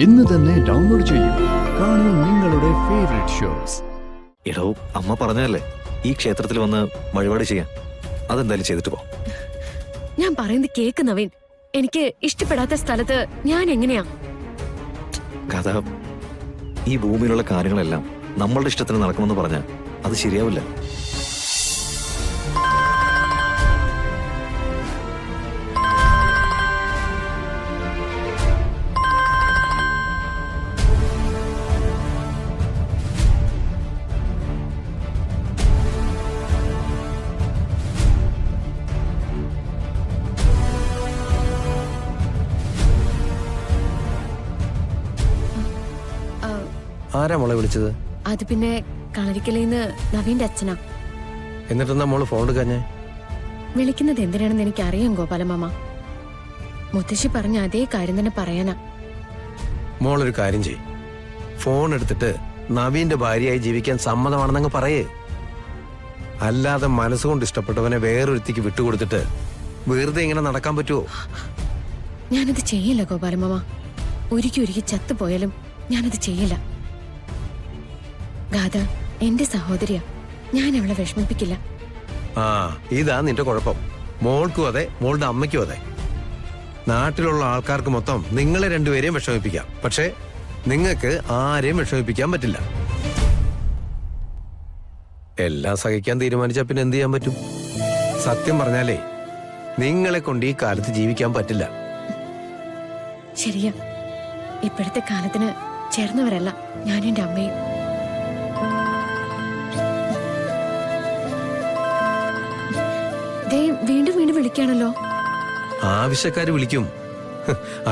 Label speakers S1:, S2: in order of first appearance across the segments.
S1: ഇന്ന് തന്നെ ഡൗൺലോഡ് ചെയ്യൂ. കാണൂ നിങ്ങളുടെ ഫേവറേറ്റ് ഷോസ്.
S2: എടോ, അമ്മ പറഞ്ഞല്ലേ ഈ ക്ഷേത്രത്തിൽ വന്ന് വഴിപാട് ചെയ്യാൻ. അതെന്തായാലും ചെയ്തിട്ട് പോ.
S3: ഞാൻ പറയുന്നത് കേക്ക് നവീൻ. എനിക്ക് ഇഷ്ടപ്പെടാത്ത സ്ഥലത്ത് ഞാൻ എങ്ങനെയാ?
S2: കഥ ഈ ഭൂമിയിലുള്ള കാര്യങ്ങളെല്ലാം നമ്മളുടെ ഇഷ്ടത്തിന് നടക്കുമെന്ന് പറഞ്ഞാൽ അത് ശരിയാവില്ല.
S4: ആരാ മോളെ വിളിച്ചത്?
S3: അത് പിന്നെ കളരിക്കലേന്ന് നവീന്റെ അച്ഛനാ.
S4: എന്നിട്ടെന്താ മോള് ഫോൺ എടുക്കാഞ്ഞേ?
S3: വിളിക്കുന്നത് എന്തിനാണെന്ന് എനിക്കറിയാം ഗോപാലമാമ. മുത്തശ്ശി പറഞ്ഞ അതേ കാര്യം തന്നെ പറയാനാ.
S4: മോളൊരു കാര്യം ചെയ്, ഫോൺ എടുത്തിട്ട് നവീന്റെ ഭാര്യയായി ജീവിക്കാൻ സമ്മതമാണെന്നങ്ങ് പറയേ. അല്ലാതെ മനസ്സുകൊണ്ട് ഇഷ്ടപ്പെട്ടവനെ വേറൊരുത്തിക്ക് വിട്ടുകൊടുത്തിട്ട് വെറുതെ ഇങ്ങനെ നടക്കാൻ പറ്റുമോ?
S3: ഞാനത് ചെയ്യില്ല ഗോപാലമാമ. ഒരിക്കൽ ചത്തുപോയാലും ഞാനത് ചെയ്യില്ല. ഗാഥ എന്റെ സഹോദരിയാ, ഞാൻ അവളെ വിഷമിപ്പിക്കില്ല.
S4: ആ, ഇതാ നിന്റെ കുഴപ്പം. മോൾക്കും അതെ, മോളുടെ അമ്മയ്ക്കും അതെ. നാട്ടിലുള്ള ആൾക്കാർക്ക് മൊത്തം നിങ്ങളെ രണ്ടുപേരെയും വിഷമിപ്പിക്കാം, പക്ഷേ നിങ്ങൾക്ക് ആരെയും വിഷമിപ്പിക്കാൻ പറ്റില്ല. എല്ലാം സഹിക്കാൻ തീരുമാനിച്ചാൽ പിന്നെ എന്ത് ചെയ്യാൻ പറ്റും? സത്യം പറഞ്ഞാലേ നിങ്ങളെ കൊണ്ട് ഈ കാലത്ത് ജീവിക്കാൻ പറ്റില്ല.
S3: ശരിയാ, ഇപ്പോഴത്തെ കാലത്തിന് ചേർന്നവരല്ല ഞാനും എന്റെ അമ്മയും. വീണ്ടും വീണ്ടും വിളിക്കാണല്ലോ.
S4: ആവശ്യക്കാര് വിളിക്കും,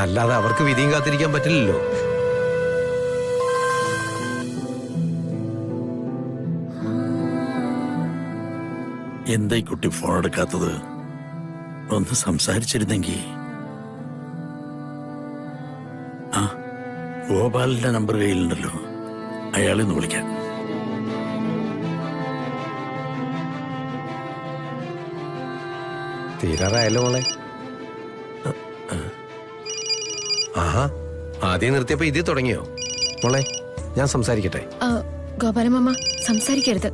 S4: അല്ലാതെ അവർക്ക് വിധിയും കാത്തിരിക്കാൻ പറ്റില്ലല്ലോ.
S5: എന്തായി കുട്ടി ഫോൺ എടുക്കാത്തത്? ഒന്ന് സംസാരിച്ചിരുന്നെങ്കിൽ. ആ, ഗോപാലിന്റെ നമ്പർ കയ്യിലുണ്ടല്ലോ, അയാളെ ഒന്ന് വിളിക്കാം.
S4: തീരാറായല്ലോ മോളെ. ആഹാ, ആദ്യം നിർത്തിയപ്പോ ഇതേ തുടങ്ങിയോ? മോളെ, ഞാൻ സംസാരിക്കട്ടെ?
S3: ഗോപാലമാമ, സംസാരിക്കരുത്.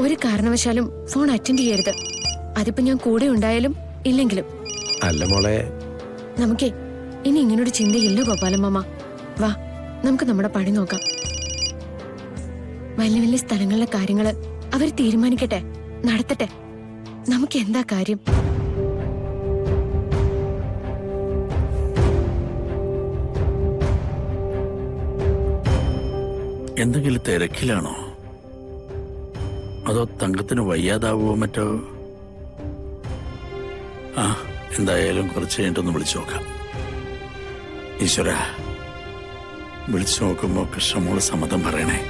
S3: ഒരു കാരണവശാലും ഫോൺ അറ്റൻഡ് ചെയ്യരുത്. അതിപ്പോ ഞാൻ കൂടെ ഉണ്ടായാലും ഇല്ലെങ്കിലും.
S4: അല്ല മോളെ,
S3: നമുക്കേ ഇനി ഇങ്ങനൊരു ചിന്തയില്ല ഗോപാലമാമ. വാ, നമുക്ക് നമ്മുടെ പണി നോക്കാം. വലിയ വലിയ സ്ഥലങ്ങളിലെ കാര്യങ്ങള് അവർ തീരുമാനിക്കട്ടെ, നടത്തട്ടെ. നമുക്ക് എന്താ കാര്യം?
S5: എന്തെങ്കിലും തിരക്കിലാണോ? അതോ തങ്കത്തിന് വയ്യാതാവോ മറ്റോ? ആ, എന്തായാലും കുറച്ച് കഴിഞ്ഞിട്ടൊന്ന് വിളിച്ചു നോക്കാം. ഈശ്വര, വിളിച്ചു നോക്കുമ്പോ കൃഷ്ണമോള് സമ്മതം പറയണേ.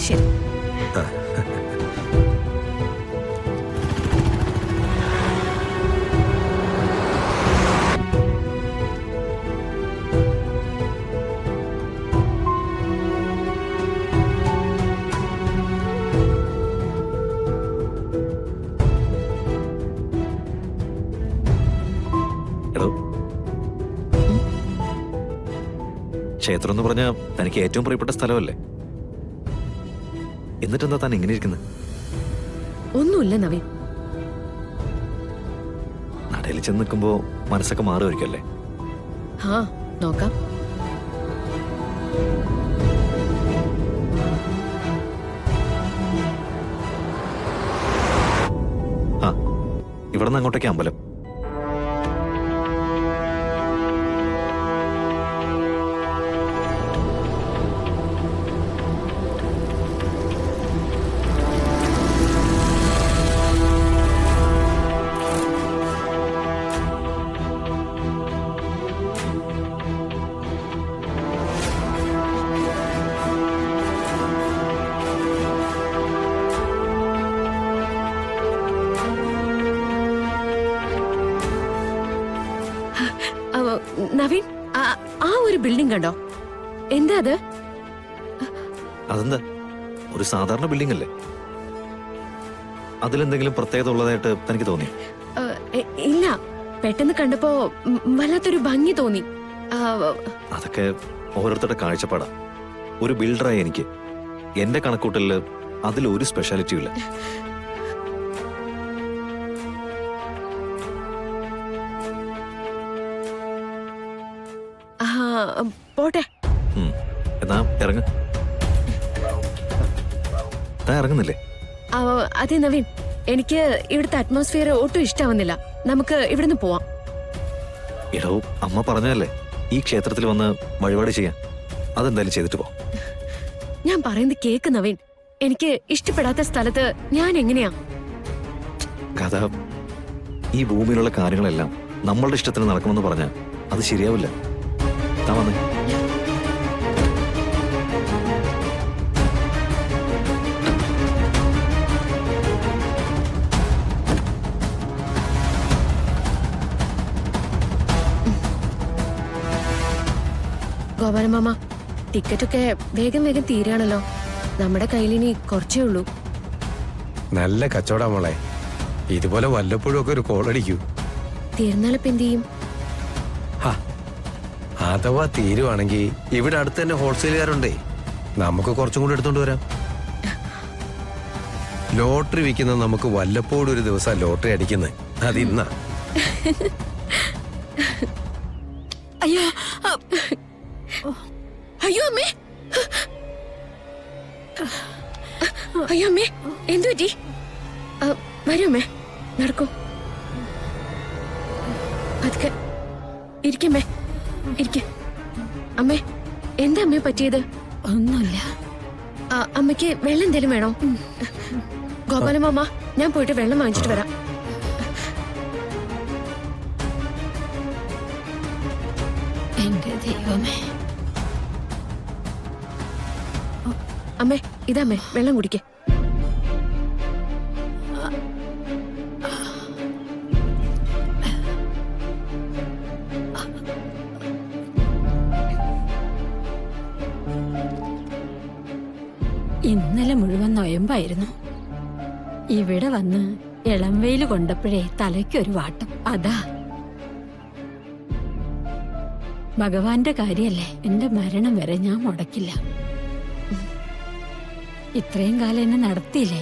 S3: ശരി.
S2: എടോ, ക്ഷേത്രം എന്ന് പറഞ്ഞാൽ തനിക്ക് ഏറ്റവും പ്രിയപ്പെട്ട സ്ഥലമല്ലേ? എന്നിട്ടെന്താ താൻ ഇങ്ങനെ ഇരിക്കുന്നത്?
S3: ഒന്നുമില്ല നവീൻ.
S2: നടയിൽ ചെന്ന് നിൽക്കുമ്പോ മനസ്സൊക്കെ മാറുമായിരിക്കല്ലേ?
S3: ആ, നോക്കാം.
S2: ആ, ഇവിടെ നിന്ന് അങ്ങോട്ടേക്ക് അമ്പലം.
S3: ആ ഒരു ബിൽഡിംഗ് കണ്ടോ? എന്താ അത്?
S2: അതെന്താ, ഒരു സാധാരണ ബിൽഡിംഗ് അല്ലേ? അതിലെന്തെങ്കിലും പ്രത്യേകത ഉള്ളതായിട്ട് തനിക്ക് തോന്നി?
S3: ഇല്ല, പെട്ടെന്ന് കണ്ടപ്പോ വല്ലാത്തൊരു ഭംഗി തോന്നി.
S2: അതൊക്കെ ഓരോരുത്തരുടെ കാഴ്ചപ്പാടാ. ഒരു ബിൽഡറായി എനിക്ക് എന്റെ കണക്കൂട്ടലില് അതിലൊരു സ്പെഷ്യാലിറ്റിയും ഇല്ല.
S3: പോട്ടെ.
S2: എന്നാ ഇറങ്ങ. താൻ ഇറങ്ങുന്നില്ലേ?
S3: അതെ നവീൻ, എനിക്ക് ഇവിടുത്തെ അറ്റ്മോസ്ഫിയർ ഒട്ടും ഇഷ്ടാവുന്നില്ല. നമുക്ക് ഇവിടുന്ന് പോവാം.
S2: ഇടോ, അമ്മ പറഞ്ഞല്ലേ ഈ ക്ഷേത്രത്തിൽ വന്ന് വഴിപാട് ചെയ്യാൻ. അതെന്തായാലും ചെയ്തിട്ട് പോ.
S3: ഞാൻ പറയുന്നത് കേക്ക് നവീൻ. എനിക്ക് ഇഷ്ടപ്പെടാത്ത സ്ഥലത്ത് ഞാൻ എങ്ങനെയാ?
S2: കഥ, ഈ ഭൂമിയിലുള്ള കാര്യങ്ങളെല്ലാം നമ്മളുടെ ഇഷ്ടത്തിന് നടക്കുമെന്ന് പറഞ്ഞാൽ അത് ശരിയാവില്ല. താൻ വന്നേ.
S3: ഗോപാലമാമ, ടിക്കറ്റൊക്കെ വേഗം വേഗം തീരാണല്ലോ. നമ്മുടെ കയ്യിലിനി കുറച്ചേ ഉള്ളൂ.
S4: നല്ല കച്ചവടാ മോളെ. ഇതുപോലെ വല്ലപ്പോഴും ഒക്കെ ഒരു കോൾ അടിക്കൂ.
S3: തീർന്നാലപ്പ എന്ത് ചെയ്യും?
S4: അഥവാ തീരുവാണെങ്കിൽ ഇവിടെ അടുത്ത് തന്നെ ഹോൾസെയിലുകാരുണ്ടേ, നമുക്ക് കുറച്ചും കൂടി എടുത്തോണ്ട് വരാം. ലോട്ടറി വിൽക്കുന്ന നമുക്ക് വല്ലപ്പോഴും ഒരു ദിവസം ലോട്ടറി അടിക്കുന്നത് അതിന്നാ.
S3: അയ്യോ അയ്യോ അമ്മേ, അയ്യോ അമ്മേ, എന്തു പറ്റി? വരൂ അമ്മേ, നടക്കൂ. പതുക്കെ ഇരിക്കമ്മേ, ഇരിക്ക. അമ്മേ, എന്താ അമ്മേ പറ്റിയത്?
S6: ഒന്നുമില്ല.
S3: അമ്മയ്ക്ക് വെള്ളം എന്തേലും വേണോ? ഗോപാലമാമ, ഞാൻ പോയിട്ട് വെള്ളം വാങ്ങിച്ചിട്ട് വരാം.
S6: എന്റെ ദൈവമേ.
S3: അമ്മേ, ഇതമ്മേ വെള്ളം കുടിക്കേ.
S6: ഇന്നലെ മുഴുവൻ നൊയമ്പായിരുന്നു. ഇവിടെ വന്ന് ഇളം വെയിൽ കൊണ്ടപ്പോഴേ തലയ്ക്കൊരു വാട്ടം. അതാ ഭഗവാന്റെ കാര്യല്ലേ, എന്റെ മരണം വരെ ഞാൻ മുടക്കില്ല. ഇത്രയും കാലം എന്നെ നടത്തിയില്ലേ.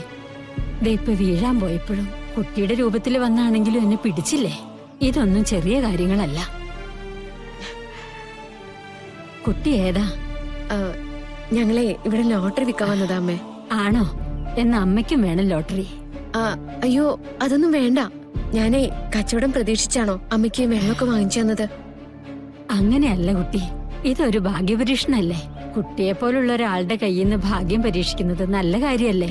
S6: ദേ ഇപ്പൊ വീഴാൻ പോയപ്പോഴും കുട്ടിയുടെ രൂപത്തിൽ വന്നാണെങ്കിലും എന്നെ പിടിച്ചില്ലേ. ഇതൊന്നും ചെറിയ കാര്യങ്ങളല്ല. കുട്ടി ഏതാ?
S3: ഞങ്ങളെ ഇവിടെ ലോട്ടറി വിൽക്കാൻ വന്നതാ അമ്മേ.
S6: ആണോ? എന്ന അമ്മയ്ക്കും വേണം ലോട്ടറി.
S3: അയ്യോ, അതൊന്നും വേണ്ട. ഞാനേ കച്ചവടം പ്രതീക്ഷിച്ചാണോ അമ്മയ്ക്ക് വെള്ളമൊക്കെ വാങ്ങിച്ചു തന്നത്?
S6: അങ്ങനെയല്ല കുട്ടി, ഇതൊരു ഭാഗ്യപരീക്ഷണല്ലേ. കുട്ടിയെ പോലുള്ള ഒരാളുടെ കയ്യിൽ നിന്ന് ഭാഗ്യം പരീക്ഷിക്കുന്നത് നല്ല കാര്യല്ലേ.